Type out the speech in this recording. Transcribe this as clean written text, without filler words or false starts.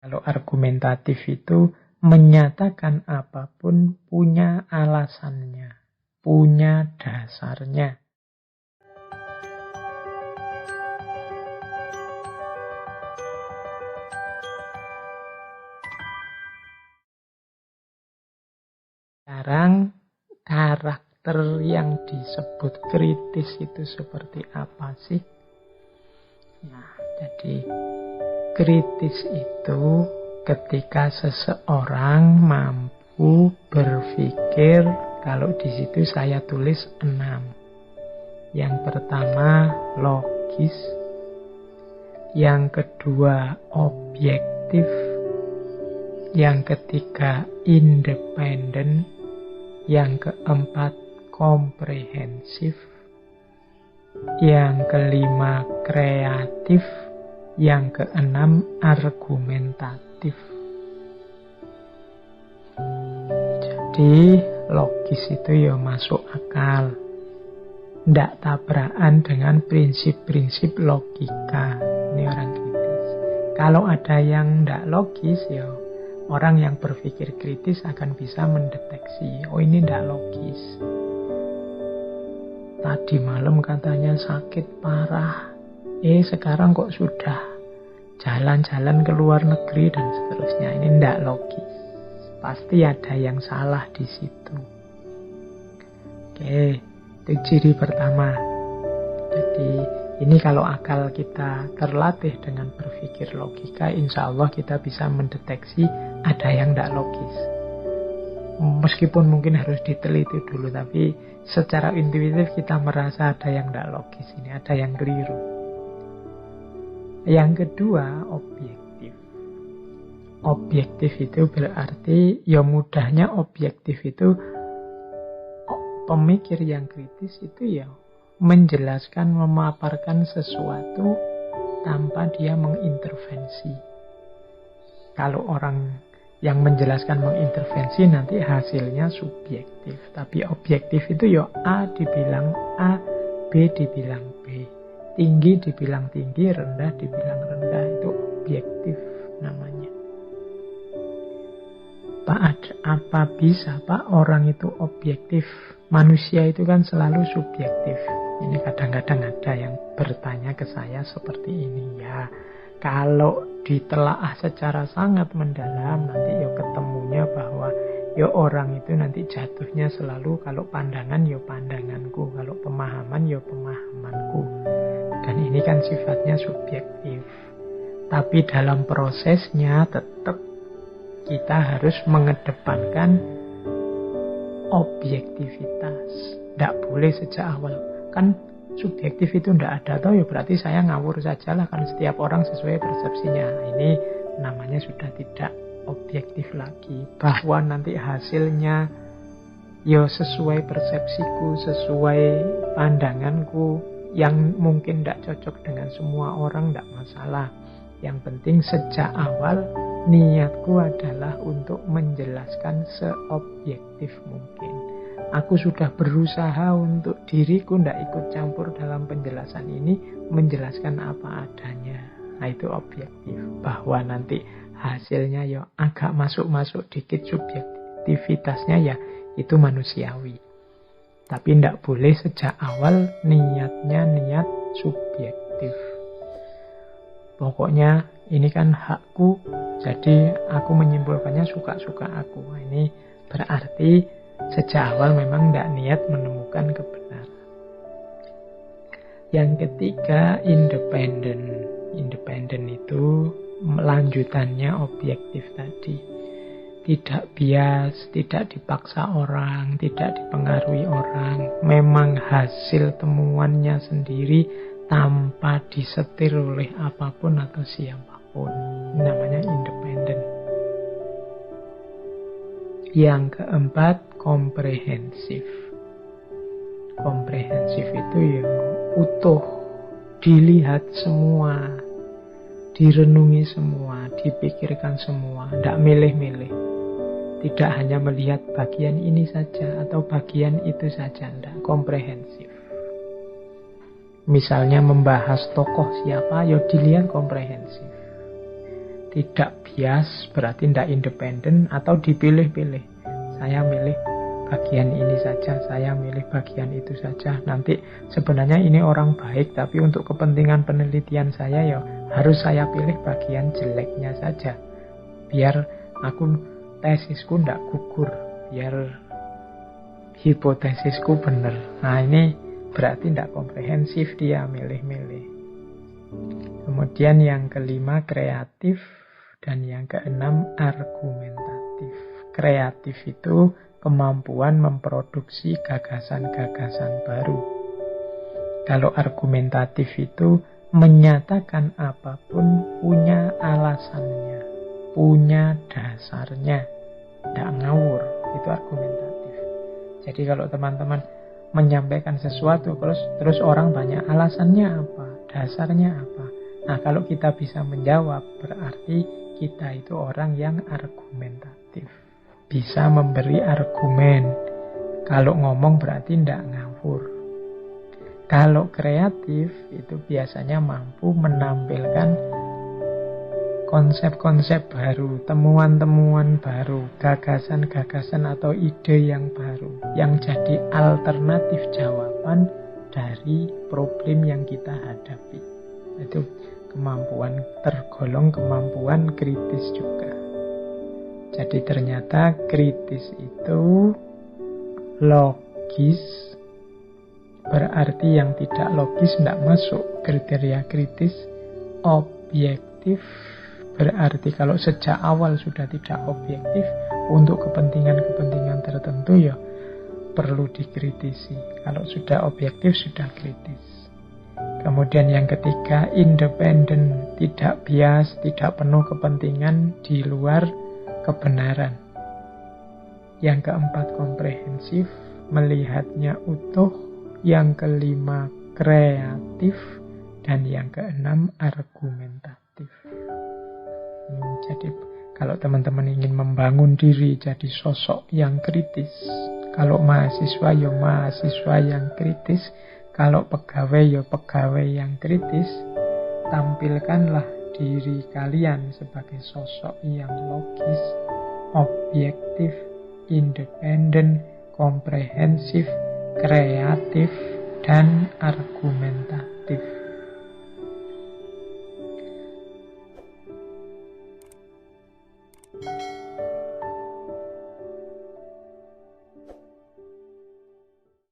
Kalau argumentatif itu menyatakan apapun punya alasannya, punya dasarnya. Sekarang karakter yang disebut kritis itu seperti apa sih? Nah, jadi kritis itu ketika seseorang mampu berpikir, kalau di situ saya tulis 6. Yang pertama logis, yang kedua objektif, yang ketiga independen, yang keempat komprehensif, yang kelima kreatif, yang keenam argumentatif. Jadi logis itu ya masuk akal, ndak tabrakan dengan prinsip-prinsip logika. Ini orang kritis. Kalau ada yang ndak logis ya orang yang berpikir kritis akan bisa mendeteksi, oh ini ndak logis. Tadi malam katanya sakit parah, sekarang kok sudah jalan-jalan ke luar negeri dan seterusnya. Ini ndak logis. Pasti ada yang salah di situ. Oke, itu ciri pertama. Jadi ini kalau akal kita terlatih dengan berpikir logika, insya Allah kita bisa mendeteksi ada yang ndak logis. Meskipun mungkin harus diteliti dulu, tapi secara intuitif kita merasa ada yang ndak logis ini, ada yang keliru. Yang kedua, objektif. Objektif itu berarti, ya mudahnya objektif itu pemikir yang kritis itu ya menjelaskan, memaparkan sesuatu tanpa dia mengintervensi. Kalau orang yang menjelaskan mengintervensi nanti hasilnya subjektif. Tapi objektif itu ya A dibilang A, B dibilang B. Tinggi dibilang tinggi, rendah dibilang rendah. Itu objektif namanya. Pak, apa bisa Pak orang itu objektif? Manusia itu kan selalu subjektif. Ini kadang-kadang ada yang bertanya ke saya seperti ini. Ya, kalau ditelaah secara sangat mendalam, nanti ya ketemunya bahwa ya orang itu nanti jatuhnya selalu kalau pandangan ya pandanganku, kalau pemahaman ya pemahamanku. Dan ini kan sifatnya subjektif. Tapi dalam prosesnya tetap kita harus mengedepankan objektivitas. Tidak boleh sejak awal. Kan subjektif itu tidak ada, atau ya berarti saya ngawur saja lah, kan setiap orang sesuai persepsinya. Ini namanya sudah tidak objektif lagi, bahwa nanti hasilnya ya sesuai persepsiku, sesuai pandanganku, yang mungkin tidak cocok dengan semua orang, tidak masalah. Yang penting sejak awal niatku adalah untuk menjelaskan seobjektif mungkin. Aku sudah berusaha untuk diriku tidak ikut campur dalam penjelasan ini, menjelaskan apa adanya. Nah itu objektif. Bahwa nanti hasilnya ya agak masuk-masuk dikit subjektivitasnya, ya itu manusiawi. Tapi tidak boleh sejak awal niatnya niat subjektif. Pokoknya ini kan hakku, jadi aku menyimpulkannya suka-suka aku. Nah, ini berarti sejak awal memang tidak niat menemukan kebenaran. Yang ketiga, independen. Independen itu lanjutannya objektif tadi. Tidak bias, tidak dipaksa orang, tidak dipengaruhi orang. Memang hasil temuannya sendiri tanpa disetir oleh apapun atau siapapun. Namanya independen. Yang keempat, komprehensif. Komprehensif itu ya utuh, dilihat semua, direnungi semua, dipikirkan semua, tidak milih-milih. Tidak hanya melihat bagian ini saja atau bagian itu saja, tidak, komprehensif. Misalnya membahas tokoh siapa, ya dilihat komprehensif. Tidak bias berarti tidak independen atau dipilih-pilih. Saya milih bagian ini saja, saya milih bagian itu saja. Nanti sebenarnya ini orang baik, tapi untuk kepentingan penelitian saya ya harus saya pilih bagian jeleknya saja. Biar tesisku tidak gugur, biar hipotesisku benar. Nah ini berarti tidak komprehensif, dia milih-milih. Kemudian yang kelima kreatif, dan yang keenam argumentatif. Kreatif itu kemampuan memproduksi gagasan-gagasan baru. Kalau argumentatif itu menyatakan apapun punya alasannya, punya dasarnya, tidak ngawur. Itu argumentatif. Jadi kalau teman-teman menyampaikan sesuatu terus orang banyak alasannya apa, dasarnya apa. Nah kalau kita bisa menjawab berarti kita itu orang yang argumentatif. Bisa memberi argumen. Kalau ngomong berarti tidak ngawur. Kalau kreatif itu biasanya mampu menampilkan konsep-konsep baru, temuan-temuan baru, gagasan-gagasan atau ide yang baru, yang jadi alternatif jawaban dari problem yang kita hadapi. Itu kemampuan, tergolong kemampuan kritis juga. Jadi ternyata kritis itu logis, berarti yang tidak logis tidak masuk kriteria kritis. Objektif, berarti kalau sejak awal sudah tidak objektif, untuk kepentingan-kepentingan tertentu ya perlu dikritisi. Kalau sudah objektif sudah kritis. Kemudian yang ketiga independen, tidak bias, tidak penuh kepentingan di luar kebenaran. Yang keempat komprehensif, melihatnya utuh. Yang kelima kreatif, dan yang keenam argumentatif. Jadi kalau teman-teman ingin membangun diri jadi sosok yang kritis, kalau mahasiswa ya mahasiswa yang kritis, kalau pegawai ya pegawai yang kritis, tampilkanlah diri kalian sebagai sosok yang logis, objektif, independen, komprehensif, kreatif, dan argumentatif.